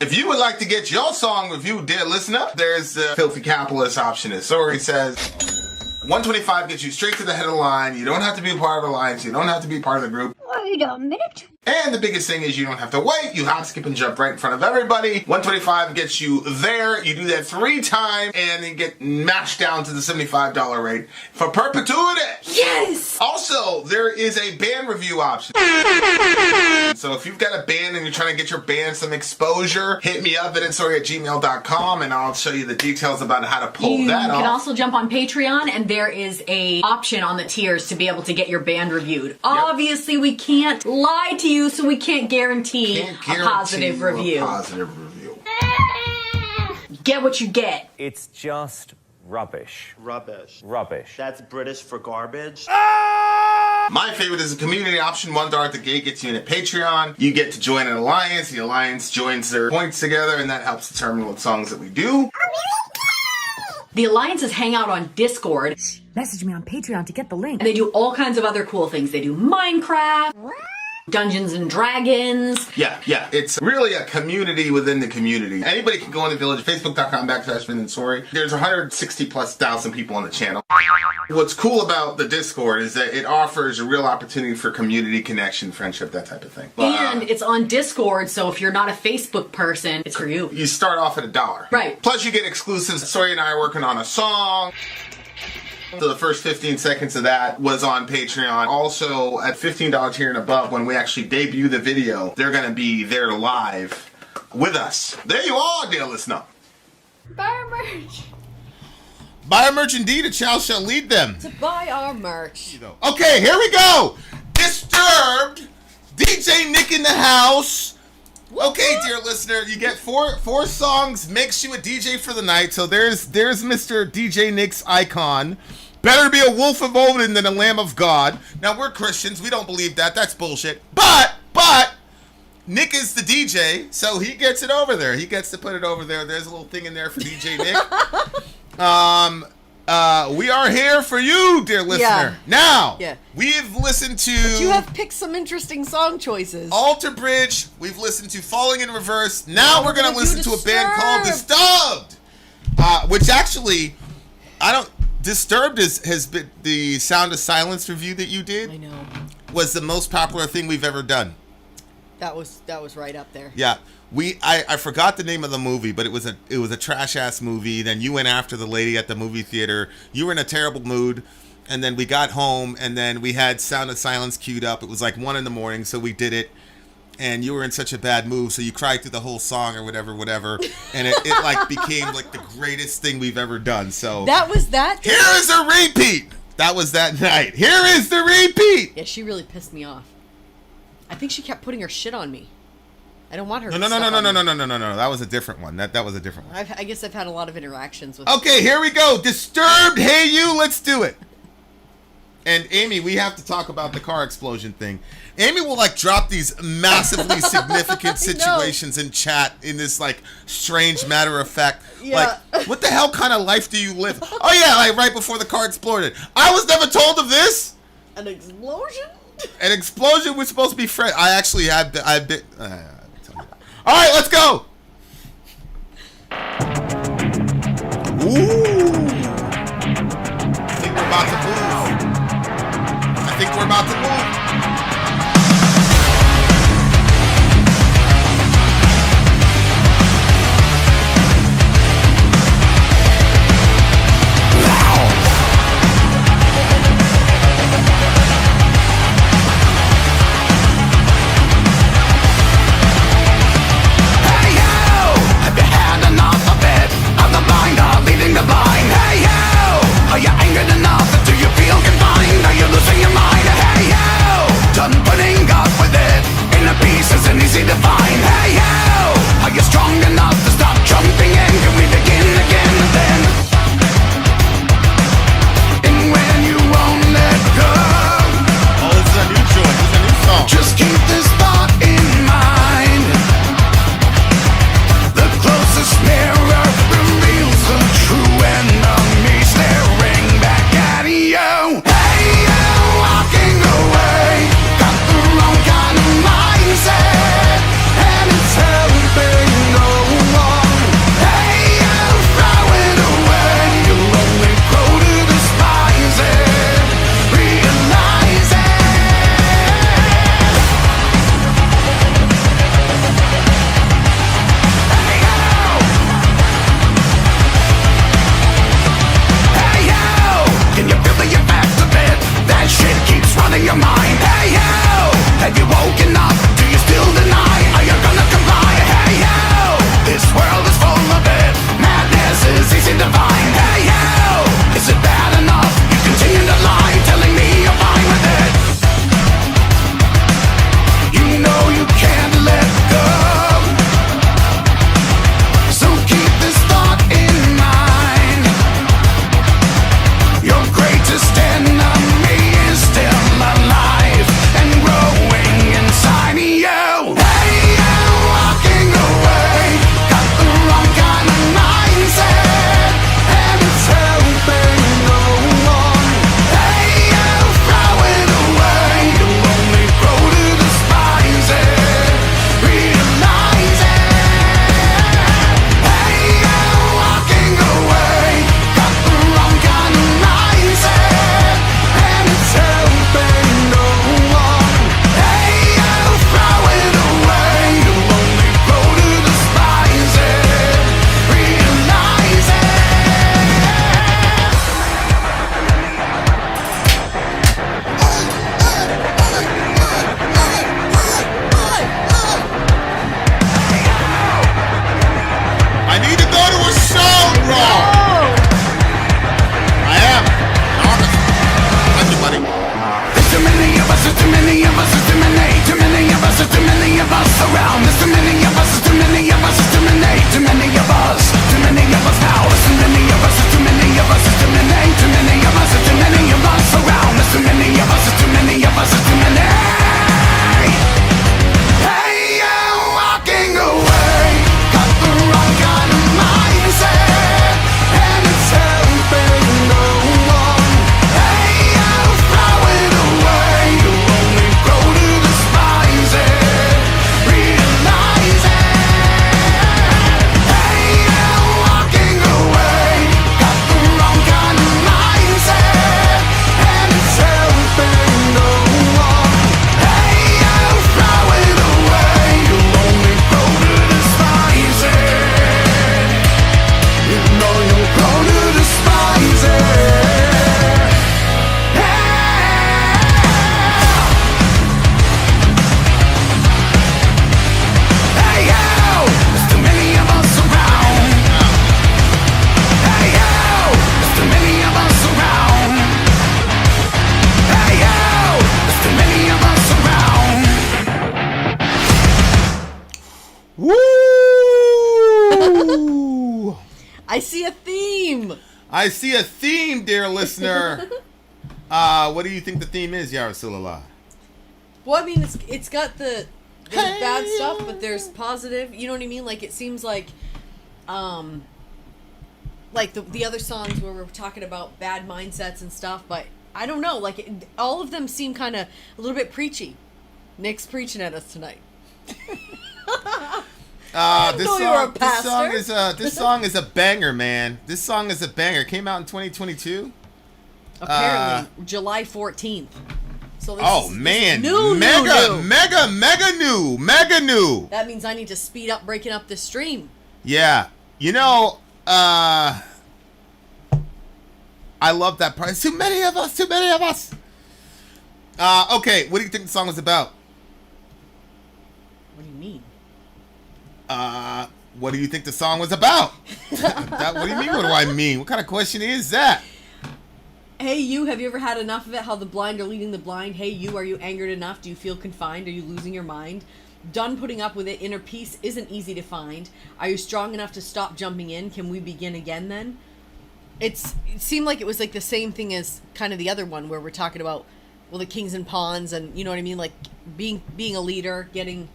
If you would like to get your song reviewed, dear listener, there's the Filthy Capitalist option. As Sori says, $125 gets you straight to the head of the line. You don't have to be a part of the alliance. You don't have to be part of the group. Wait a minute. And the biggest thing is you don't have to wait. You hop, skip, and jump right in front of everybody. $125 gets you there. You do that 3 times, and you get mashed down to the $75 rate for perpetuity. Yes! Also, there is a band review option. So if you've got a band and you're trying to get your band some exposure, hit me up at insori@gmail.com, and I'll show you the details about how to pull that off. You can also jump on Patreon, and there is a option on the tiers to be able to get your band reviewed. Yep. Obviously, we can't lie to you, so we can't guarantee a positive review. Get what you get. It's just rubbish. Rubbish. Rubbish. That's British for garbage. My favorite is a community option. $1 at the gate gets you in a Patreon. You get to join an alliance. The alliance joins their points together, and that helps determine what songs that we do. The alliances hang out on Discord. Message me on Patreon to get the link. And they do all kinds of other cool things. They do Minecraft, Dungeons and Dragons. Yeah. It's really a community within the community. Anybody can go on the village, facebook.com/Vin and Sori. There's 160,000+ people on the channel. What's cool about the Discord is that it offers a real opportunity for community connection, friendship, that type of thing. And it's on Discord, so if you're not a Facebook person, it's for you. You start off at $1. Right. Plus you get exclusives. Sori and I are working on a song. So the first 15 seconds of that was on Patreon. Also, at $15 tier and above, when we actually debut the video, they're going to be there live with us. There you are, dear listener. Buy our merch. Buy our merch indeed, a child shall lead them. To buy our merch. Okay, here we go. Disturbed. DJ Nick in the house. Okay, dear listener, you get four songs, makes you a DJ for the night. So there's Mr. DJ Nick's icon. Better be a wolf of Odin than a lamb of God. Now, we're Christians. We don't believe that. That's bullshit. But Nick is the DJ, so he gets it over there. He gets to put it over there. There's a little thing in there for DJ Nick. We are here for you, dear listener. Yeah. Now, Yeah. we've listened to... But you have picked some interesting song choices. Alter Bridge. We've listened to Falling in Reverse. Now we're going to listen to a band called Disturbed. Which actually, Disturbed has been the Sound of Silence review that you did. I know. Was the most popular thing we've ever done. That was right up there. Yeah. I forgot the name of the movie, but it was a trash ass movie. Then you went after the lady at the movie theater. You were in a terrible mood, and then we got home, and then we had Sound of Silence queued up. It was like 1 a.m, so we did it, and you were in such a bad mood, so you cried through the whole song or whatever, and it like became like the greatest thing we've ever done. So that was that. Here is a repeat. That was that night. Here is the repeat. Yeah, she really pissed me off. I think she kept putting her shit on me. I don't want her. No. That was a different one. That was a different one. I guess I've had a lot of interactions with. Okay, here we go. Disturbed. Hey, you. Let's do it. And Amy, we have to talk about the car explosion thing. Amy will like drop these massively significant situations in chat in this like strange matter of fact. Yeah. Like, what the hell kind of life do you live? Oh yeah, like right before the car exploded. I was never told of this. An explosion. An explosion was supposed to be fresh. I actually had. All right, let's go. Ooh. I think we're about to move. Hey, I see a theme. I see a theme, dear listener. What do you think the theme is, Ya Rasulallah? Well, I mean, it's got there's bad stuff, but there's positive. You know what I mean? Like, it seems like the other songs where we're talking about bad mindsets and stuff, but I don't know. Like, all of them seem kind of a little bit preachy. Nick's preaching at us tonight. This song is a banger, man. This song is a banger. Came out in 2022. Apparently, July 14th. So this is new. Mega new. That means I need to speed up breaking up this stream. Yeah, I love that part. Too many of us. Okay, what do you think the song was about? What do you mean? What do you think the song was about? What do you mean? What do I mean? What kind of question is that? Hey, you, have you ever had enough of it? How the blind are leading the blind? Hey, you, are you angered enough? Do you feel confined? Are you losing your mind? Done putting up with it? Inner peace isn't easy to find. Are you strong enough to stop jumping in? Can we begin again then? It seemed like it was like the same thing as kind of the other one where we're talking about, well, the kings and pawns and, you know what I mean? Like being a leader, getting...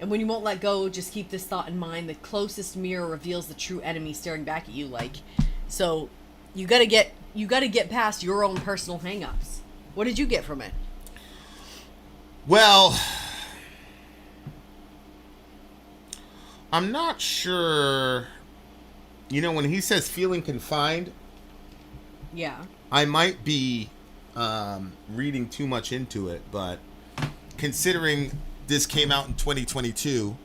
And when you won't let go, just keep this thought in mind. The closest mirror reveals the true enemy staring back at you. Like, so you gotta get past your own personal hang-ups. What did you get from it? Well, I'm not sure. When he says feeling confined, yeah, I might be reading too much into it, but considering this came out in 2022,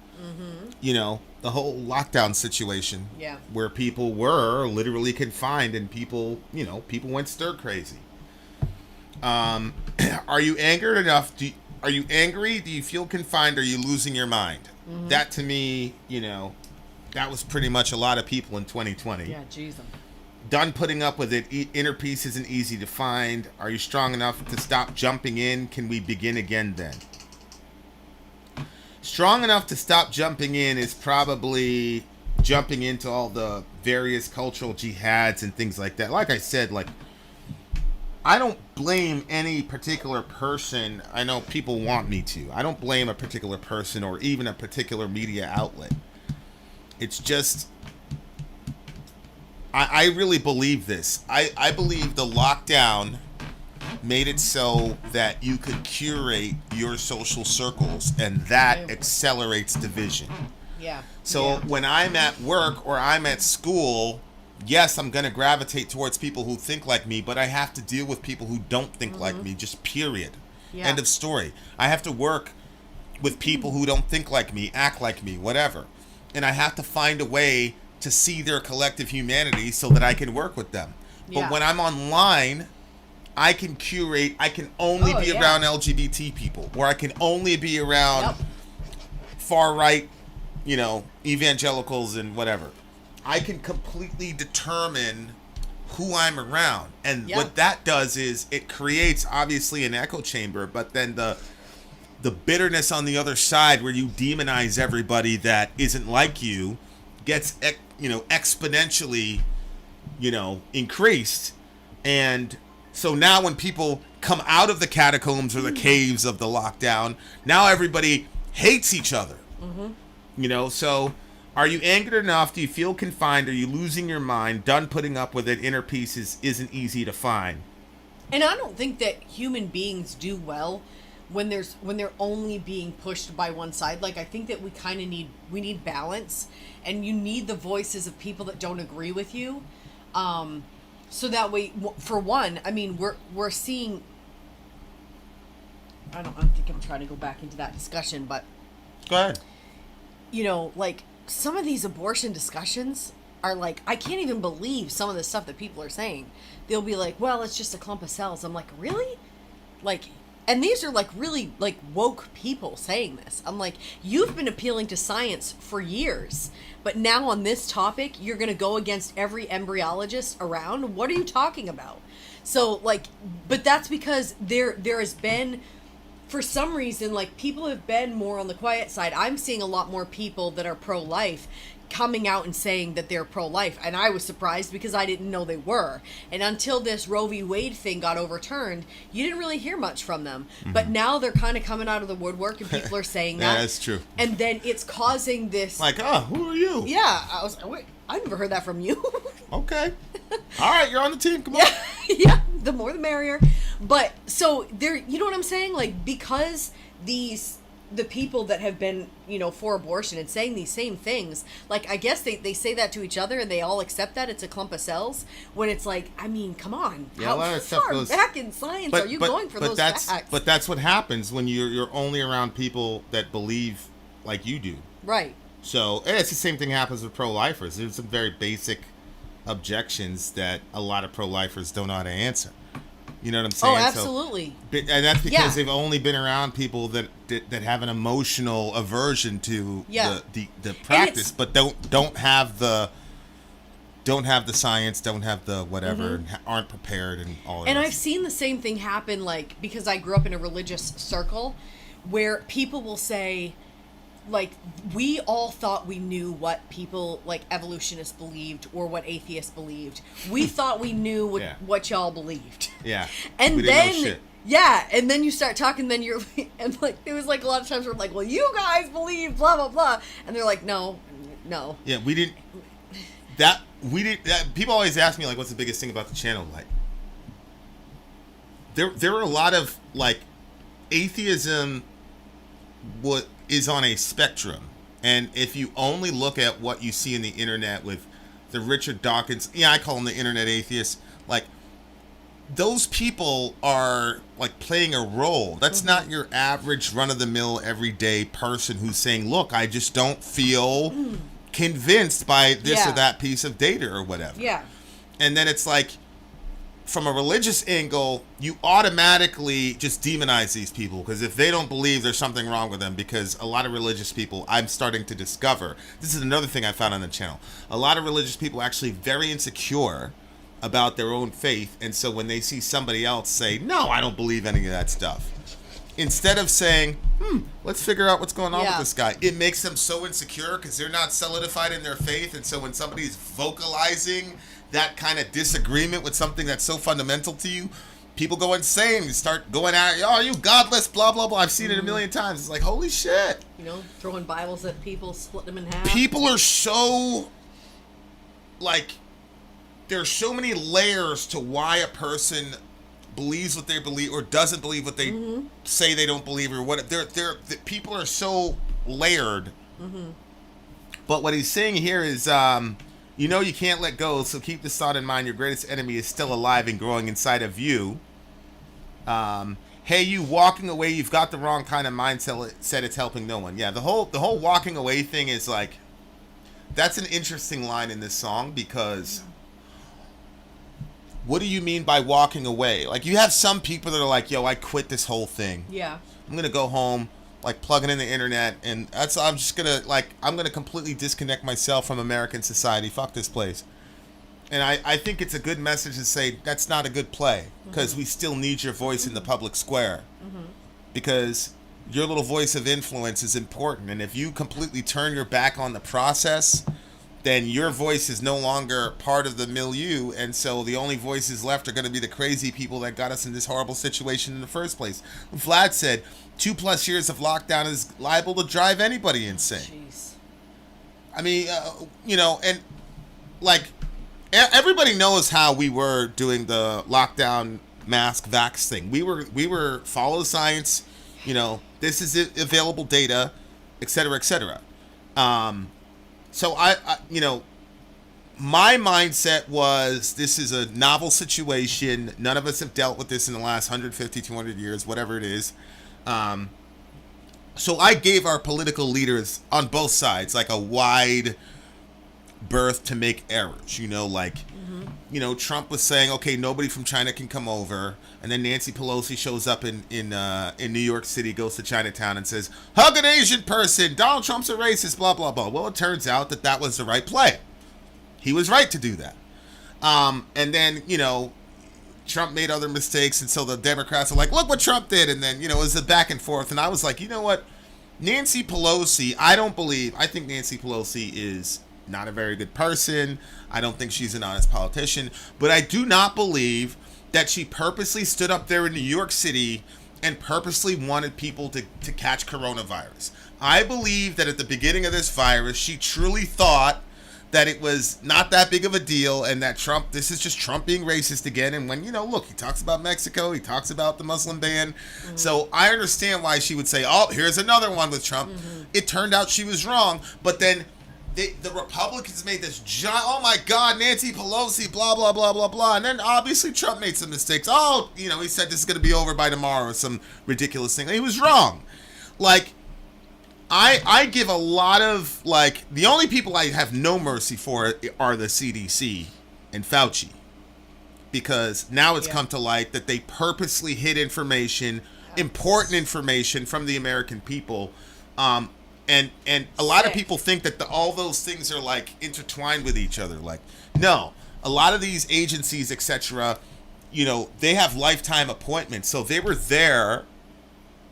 the whole lockdown situation, where people were literally confined and people went stir crazy. Are you angered enough? Are you angry? Do you feel confined? Are you losing your mind? That to me, that was pretty much a lot of people in 2020. Yeah, jeez. Done putting up with it. Inner peace isn't easy to find. Are you strong enough to stop jumping in? Can we begin again then? Strong enough to stop jumping in is probably jumping into all the various cultural jihads and things like that. Like I said, I don't blame any particular person. I know people want me to. I don't blame a particular person or even a particular media outlet. It's just, I really believe this. I believe the lockdown made it so that you could curate your social circles, and that accelerates division. Yeah. So when I'm at work or I'm at school, yes, I'm going to gravitate towards people who think like me, but I have to deal with people who don't think like me, just period. Yeah. End of story. I have to work with people who don't think like me, act like me, whatever. And I have to find a way to see their collective humanity so that I can work with them. But when I'm online, I can curate. I can only be around LGBT people, or I can only be around far right, evangelicals and whatever. I can completely determine who I'm around, and what that does is it creates obviously an echo chamber. But then the bitterness on the other side, where you demonize everybody that isn't like you, gets exponentially increased. And so now when people come out of the catacombs or the caves of the lockdown, now everybody hates each other. So are you angered enough? Do you feel confined? Are you losing your mind? Done putting up with it? Inner peace isn't easy to find. And I don't think that human beings do well when they're only being pushed by one side. Like, I think that we kind of need balance, and you need the voices of people that don't agree with you. So that way, for one, I mean, we're seeing. I don't think I'm trying to go back into that discussion, but go ahead. Like, some of these abortion discussions are like, I can't even believe some of the stuff that people are saying. They'll be like, well, it's just a clump of cells. I'm like, really? Like, and these are like really like woke people saying this. I'm like, you've been appealing to science for years, but now on this topic, you're going to go against every embryologist around. What are you talking about? So like, but that's because there has been for some reason, like, people have been more on the quiet side. I'm seeing a lot more people that are pro-life coming out and saying that they're pro-life, and I was surprised because I didn't know they were. And until this Roe v. Wade thing got overturned, you didn't really hear much from them. But now they're kind of coming out of the woodwork, and people are saying that. Yeah, that's true. And then it's causing this... Like, oh, who are you? Yeah, I was wait, I never heard that from you. Okay. All right, you're on the team. Come on. Yeah, the more the merrier. But, so, there, you know what I'm saying? Like, because the people that have been, for abortion and saying these same things, like, I guess they say that to each other and they all accept that it's a clump of cells, when it's like, I mean, come on. Yeah, how a lot of stuff far goes, back in science are you going for those facts? But that's what happens when you're only around people that believe like you do. Right. So, it's the same thing happens with pro-lifers. There's some very basic objections that a lot of pro-lifers don't know how to answer. You know what I'm saying? Oh, absolutely. So, and that's because they've only been around people that have an emotional aversion to the practice, but don't have the science, don't have the whatever, and aren't prepared and all. And I've seen the same thing happen, like, because I grew up in a religious circle, where people will say, like, we all thought we knew what people, like, evolutionists believed or what atheists believed. We thought we knew what y'all believed. Yeah. And we then, didn't know shit. Yeah, and then you start talking, then you're, and, like, there was, like, a lot of times where I'm like, well, you guys believe blah, blah, blah. And they're like, no. Yeah, people always ask me, like, what's the biggest thing about the channel? Like, there are a lot of, like, atheism is on a spectrum, and if you only look at what you see in the internet with the Richard Dawkins, I call them the internet atheists, like, those people are, like, playing a role. That's not your average run-of-the-mill everyday person who's saying, look, I just don't feel convinced by this or that piece of data or whatever. Yeah. And then it's like, from a religious angle, you automatically just demonize these people, because if they don't believe, there's something wrong with them. Because a lot of religious people, I'm starting to discover, this is another thing I found on the channel, a lot of religious people actually very insecure about their own faith, and so when they see somebody else say, no, I don't believe any of that stuff, instead of saying, let's figure out what's going on with this guy, it makes them so insecure because they're not solidified in their faith. And so when somebody's vocalizing that kind of disagreement with something that's so fundamental to you, people go insane and start going at, oh, you godless, blah, blah, blah. I've seen it a million times. It's like, holy shit. Throwing Bibles at people, splitting them in half. People are so, like, there's so many layers to why a person believes what they believe or doesn't believe what they say they don't believe, or what. People are so layered. But what he's saying here is, you can't let go, so keep this thought in mind. Your greatest enemy is still alive and growing inside of you. Hey, you walking away, you've got the wrong kind of mindset. It's helping no one. Yeah, the whole walking away thing is like, that's an interesting line in this song, because what do you mean by walking away? Like, you have some people that are like, yo, I quit this whole thing. Yeah. I'm going to go home, like, plugging in the internet, and I'm just going to, like, I'm going to completely disconnect myself from American society. Fuck this place. And I think it's a good message to say that's not a good play, because we still need your voice in the public square. Because your little voice of influence is important. And if you completely turn your back on the process, then your voice is no longer part of the milieu, and so the only voices left are going to be the crazy people that got us in this horrible situation in the first place. Vlad said 2+ years of lockdown is liable to drive anybody insane. Jeez. I mean, and, like, everybody knows how we were doing the lockdown mask vax thing. We were follow science, this is available data, et cetera, et cetera. So I my mindset was, this is a novel situation. None of us have dealt with this in the last 150, 200 years, whatever it is. So I gave our political leaders on both sides, like, a wide berth to make errors, Trump was saying, okay, nobody from China can come over. And then Nancy Pelosi shows up in New York City, goes to Chinatown and says, hug an Asian person, Donald Trump's a racist, blah, blah, blah. Well, it turns out that was the right play. He was right to do that. And then, Trump made other mistakes, and so the Democrats are like, look what Trump did, and then, you know, it was a back and forth, and I was like, you know what, Nancy Pelosi, I think Nancy Pelosi is not a very good person. I don't think she's an honest politician, but I do not believe that she purposely stood up there in New York City and purposely wanted people to catch coronavirus. I believe that at the beginning of this virus, she truly thought that it was not that big of a deal, and that this is just Trump being racist again. And when, you know, look, he talks about Mexico, he talks about the Muslim ban. Mm-hmm. So I understand why she would say, oh, here's another one with Trump. Mm-hmm. It turned out she was wrong, but then the Republicans made this giant, oh my God, Nancy Pelosi, blah, blah, blah, blah, blah. And then obviously Trump made some mistakes. Oh, you know, he said this is going to be over by tomorrow or some ridiculous thing. He was wrong. Like, I give a lot of, like, the only people I have no mercy for are the CDC and Fauci. Because now it's come to light that they purposely hid information, important information from the American people. And a lot of people think that all those things are, like, intertwined with each other. Like, no. A lot of these agencies, etc., you know, they have lifetime appointments. So they were there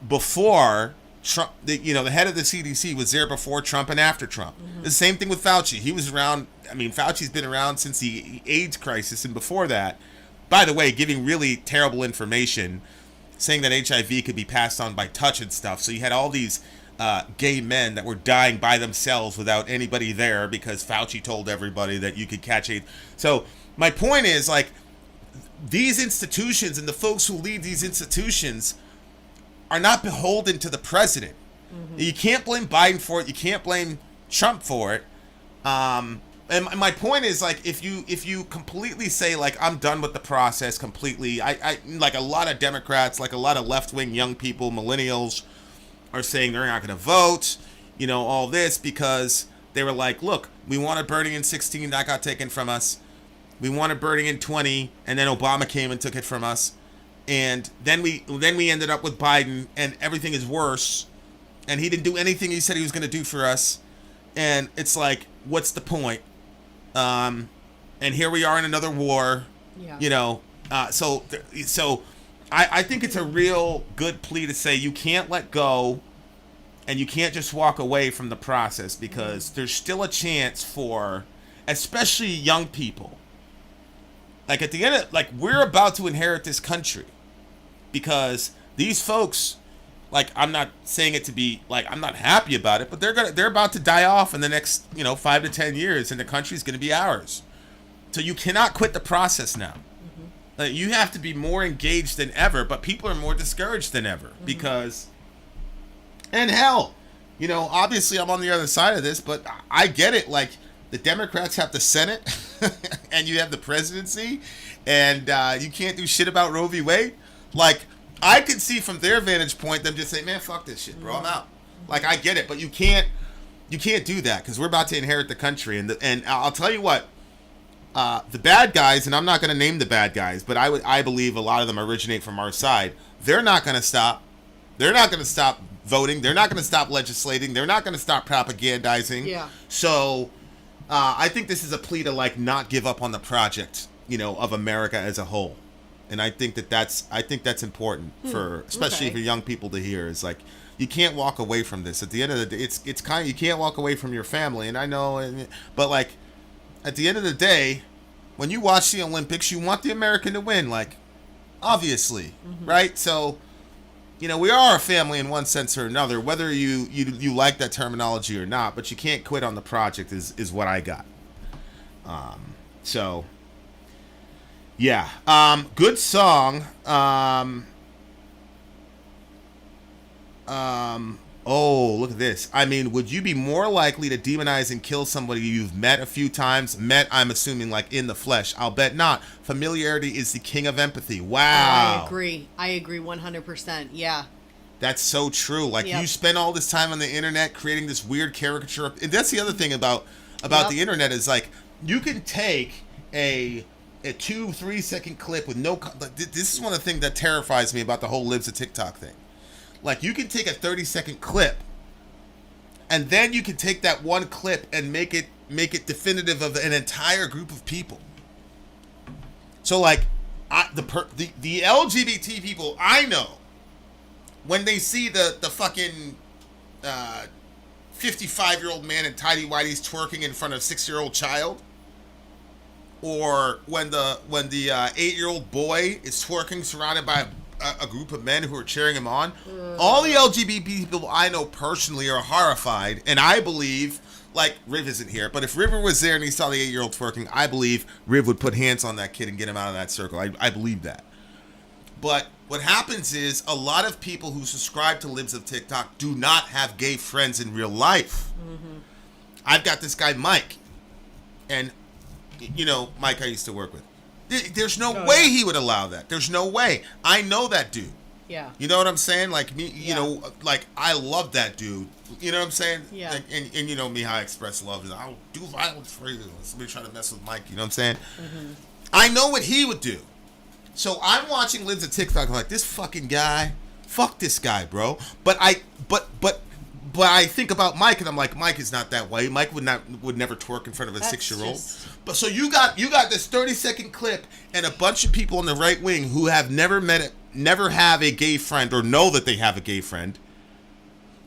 before Trump, the head of the CDC was there before Trump and after Trump. Mm-hmm. The same thing with Fauci. He was around. I mean, Fauci's been around since the AIDS crisis and before that. By the way, giving really terrible information, saying that HIV could be passed on by touch and stuff. So you had all these gay men that were dying by themselves without anybody there because Fauci told everybody that you could catch AIDS. So my point is, like, these institutions and the folks who lead these institutions are not beholden to the president. Mm-hmm. You can't blame Biden for it. You can't blame Trump for it. And my point is, like, if you completely say, like, I'm done with the process completely, I like a lot of Democrats, like a lot of left-wing young people, millennials, are saying they're not going to vote, you know, all this because they were like, look, we wanted Bernie in 16, that got taken from us. We wanted Bernie in 20, and then Obama came and took it from us. And then we ended up with Biden, and everything is worse. And he didn't do anything he said he was going to do for us. And it's like, what's the point? And here we are in another war. Yeah. You know, so I think it's a real good plea to say you can't let go, and you can't just walk away from the process because there's still a chance for, especially young people. Like at the end of, like, we're about to inherit this country. Because these folks, like, I'm not saying it to be, like, I'm not happy about it, but they're about to die off in the next, 5 to 10 years, and the country's going to be ours. So you cannot quit the process now. Mm-hmm. Like, you have to be more engaged than ever, but people are more discouraged than ever because, and hell, obviously I'm on the other side of this, but I get it. Like, the Democrats have the Senate, and you have the presidency, and you can't do shit about Roe v. Wade. Like, I could see from their vantage point them just say, man, fuck this shit, bro, I'm out. Like, I get it, but you can't do that because we're about to inherit the country. And I'll tell you what, the bad guys, and I'm not going to name the bad guys, but I believe a lot of them originate from our side. They're not going to stop. They're not going to stop voting. They're not going to stop legislating. They're not going to stop propagandizing. Yeah. So I think this is a plea to, like, not give up on the project, of America as a whole. And I think that's important for, especially for young people to hear. Is like, you can't walk away from this. At the end of the day, it's kind of, you can't walk away from your family. And I know, but like, at the end of the day, when you watch the Olympics, you want the American to win. Like, obviously, right? So, we are a family in one sense or another, whether you like that terminology or not. But you can't quit on the project. Is what I got. So. Yeah. Good song. Oh, look at this. I mean, would you be more likely to demonize and kill somebody you've met a few times? Met, I'm assuming, like, in the flesh. I'll bet not. Familiarity is the king of empathy. Wow. I agree 100%. Yeah. That's so true. Like, you spend all this time on the internet creating this weird caricature. And that's the other thing about the internet is, like, you can take a 2-3 second clip with no. This is one of the things that terrifies me about the whole Libs of TikTok thing. Like, you can take a 30-second clip, and then you can take that one clip and make it definitive of an entire group of people. So, like, the LGBT people I know, when they see the fucking 55-year-old man in tidy whities twerking in front of a 6-year-old child, or when the 8-year-old boy is twerking surrounded by a group of men who are cheering him on, all the LGBT people I know personally are horrified, and I believe, like, Riv isn't here, but if River was there and he saw the 8-year-old twerking, I believe Riv would put hands on that kid and get him out of that circle. I believe that. But what happens is a lot of people who subscribe to Libs of TikTok do not have gay friends in real life. Mm-hmm. I've got this guy, Mike, and, you know, Mike I used to work with. There's no way he would allow that. There's no way. I know that dude. Yeah. You know what I'm saying? Like, me, you know, like, I love that dude. You know what I'm saying? Yeah. Like, and you know me, how I express love is I'll do violence for you. Somebody trying to mess with Mike, you know what I'm saying? Mm-hmm. I know what he would do. So I'm watching Libs of TikTok, I'm like, this fucking guy, fuck this guy, bro. But I think about Mike, and I'm like, Mike is not that way. Mike would never twerk in front of a 6-year-old. But so you got this 30-second clip and a bunch of people on the right wing who have never have a gay friend or know that they have a gay friend.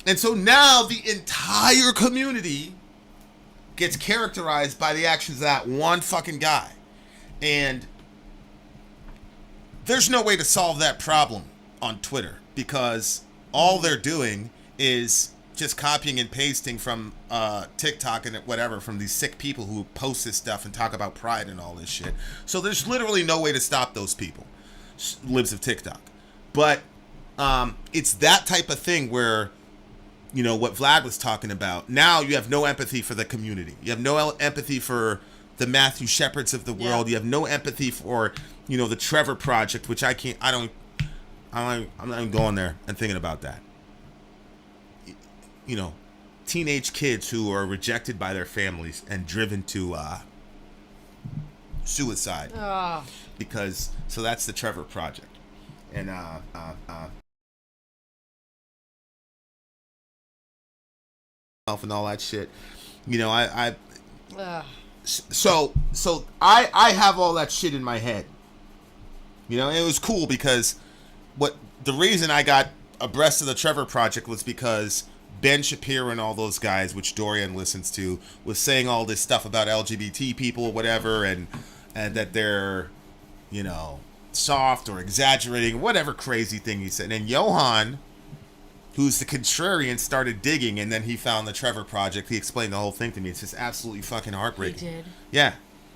And so now the entire community gets characterized by the actions of that one fucking guy. And there's no way to solve that problem on Twitter, because all they're doing is just copying and pasting from TikTok and whatever from these sick people who post this stuff and talk about pride and all this shit. So there's literally no way to stop those people, Libs of TikTok. But it's that type of thing where, you know, what Vlad was talking about. Now you have no empathy for the community. You have no empathy for the Matthew Shepherds of the world. You have no empathy for, you know, the Trevor Project, which I'm not even going there and thinking about that. You know, teenage kids who are rejected by their families and driven to suicide. Because, so that's the Trevor Project. And and all that shit. You know, I have all that shit in my head. You know, and it was cool because the reason I got abreast of the Trevor Project was because Ben Shapiro and all those guys, which Dorian listens to, was saying all this stuff about LGBT people or whatever, and that they're, you know, soft or exaggerating, whatever crazy thing he said. And Johan, who's the contrarian, started digging, and then he found the Trevor Project. He explained the whole thing to me. It's just absolutely fucking heartbreaking. He did? Yeah.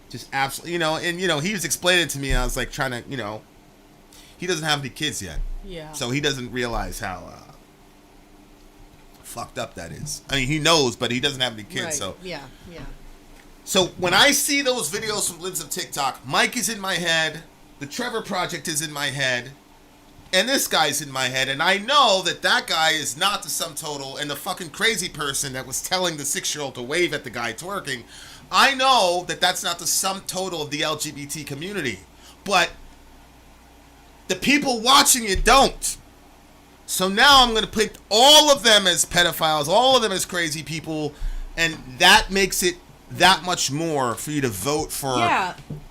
Just absolutely, you know, and, you know, he was explaining it to me, and I was like trying to, you know, he doesn't have any kids yet. Yeah. So he doesn't realize how fucked up that is. I mean, he knows, but he doesn't have any kids, right. So. Yeah. So when I see those videos from Libs of TikTok, Mike is in my head, the Trevor Project is in my head, and this guy's in my head, and I know that guy is not the sum total, and the fucking crazy person that was telling the 6-year-old to wave at the guy twerking, I know that that's not the sum total of the LGBT community. But the people watching it don't. So now I'm going to put all of them as pedophiles, all of them as crazy people, and that makes it that much more for you to vote for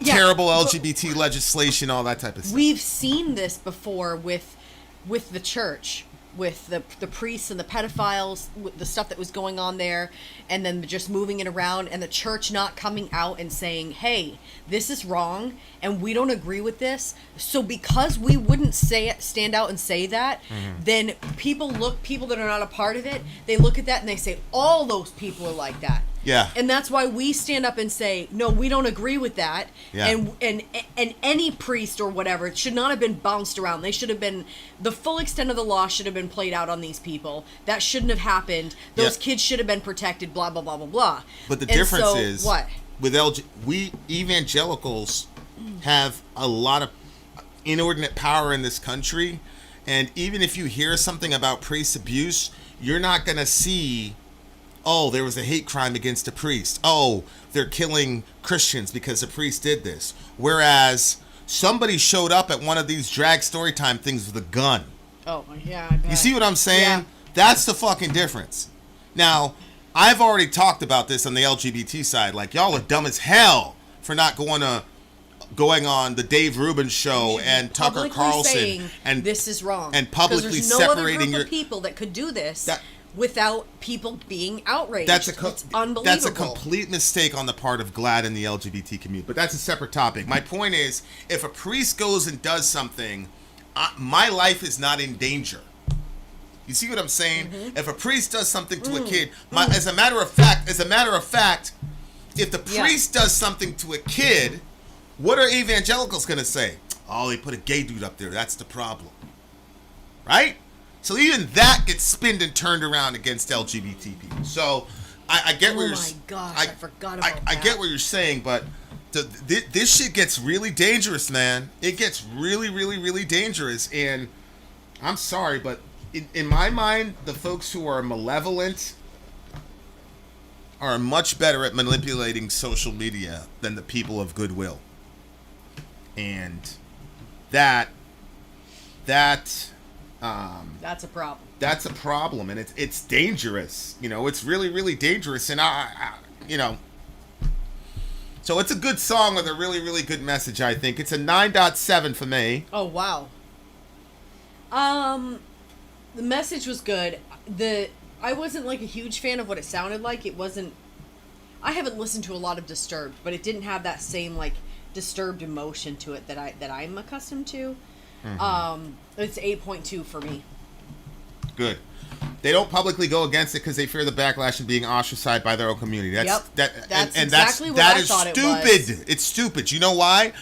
terrible LGBT legislation, all that type of stuff. We've seen this before with the church, with the priests and the pedophiles, with the stuff that was going on there, and then just moving it around, and the church not coming out and saying, hey, this is wrong, and we don't agree with this. So because we wouldn't stand out and say that, then people that are not a part of it, they look at that and they say, all those people are like that. Yeah. And that's why we stand up and say, no, we don't agree with that. Yeah. And any priest or whatever, it should not have been bounced around. They should have been, the full extent of the law should have been played out on these people. That shouldn't have happened. Those kids should have been protected, blah, blah, blah, blah, blah. But the difference is, what? With we evangelicals have a lot of inordinate power in this country. And even if you hear something about priest abuse, you're not going to see, oh, there was a hate crime against a priest. Oh, they're killing Christians because a priest did this. Whereas somebody showed up at one of these drag storytime things with a gun. Oh, yeah, I bet. You see what I'm saying? Yeah. That's the fucking difference. Now, I've already talked about this on the LGBT side. Like, y'all are dumb as hell for not going to going on the Dave Rubin show and Tucker Publicly Carlson saying, and this is wrong, and publicly there's no separating other group of people that could do this That- without people being outraged. It's unbelievable. That's a complete mistake on the part of GLAAD and the LGBT community. But that's a separate topic. My point is, if a priest goes and does something, my life is not in danger. You see what I'm saying? If a priest does something to a kid, as a matter of fact, if the priest does something to a kid, what are evangelicals going to say? Oh, they put a gay dude up there. That's the problem. Right? So even that gets spinned and turned around against LGBT people. So I get what you're saying. Oh my gosh, I forgot about that. I get what you're saying, but this shit gets really dangerous, man. It gets really, really, really dangerous. And I'm sorry, but in my mind, the folks who are malevolent are much better at manipulating social media than the people of goodwill. And that's a problem. That's a problem, and it's dangerous. You know, it's really, really dangerous. And so it's a good song with a really, really good message. I think it's a 9.7 for me. Oh wow. The message was good. I wasn't like a huge fan of what it sounded like. It wasn't. I haven't listened to a lot of Disturbed, but it didn't have that same like disturbed emotion to it that I'm accustomed to. It's 8.2 for me. Good. They don't publicly go against it because they fear the backlash and being ostracized by their own community. That's exactly what I thought it was. Stupid. It's stupid. You know why?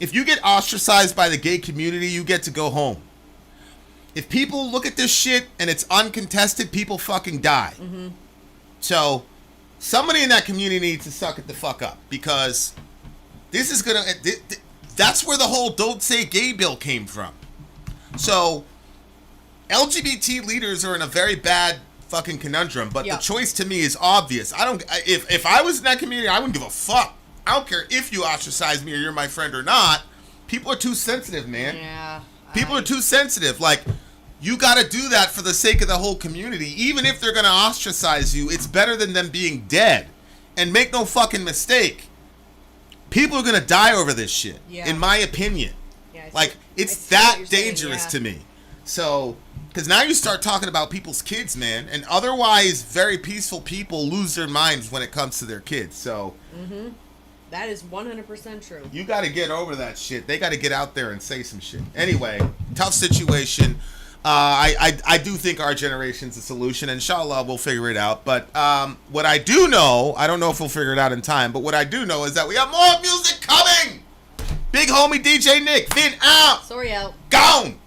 If you get ostracized by the gay community, you get to go home. If people look at this shit and it's uncontested, people fucking die. So somebody in that community needs to suck it the fuck up, because this is gonna. That's where the whole "Don't Say Gay" bill came from. So LGBT leaders are in a very bad fucking conundrum. But the choice to me is obvious. If I was in that community, I wouldn't give a fuck. I don't care if you ostracize me or you're my friend or not. People are too sensitive, man. Yeah. People are too sensitive. Like, you got to do that for the sake of the whole community. Even if they're going to ostracize you, it's better than them being dead. And make no fucking mistake, people are going to die over this shit, in my opinion. Yeah, it's that dangerous to me. So, because now you start talking about people's kids, man. And otherwise, very peaceful people lose their minds when it comes to their kids. So, that is 100% true. You got to get over that shit. They got to get out there and say some shit. Anyway, tough situation. I do think our generation's a solution. Inshallah, we'll figure it out. But what I do know, I don't know if we'll figure it out in time, but what I do know is that we have more music coming. Big homie DJ Nick, Vin out. Sori out. Gone.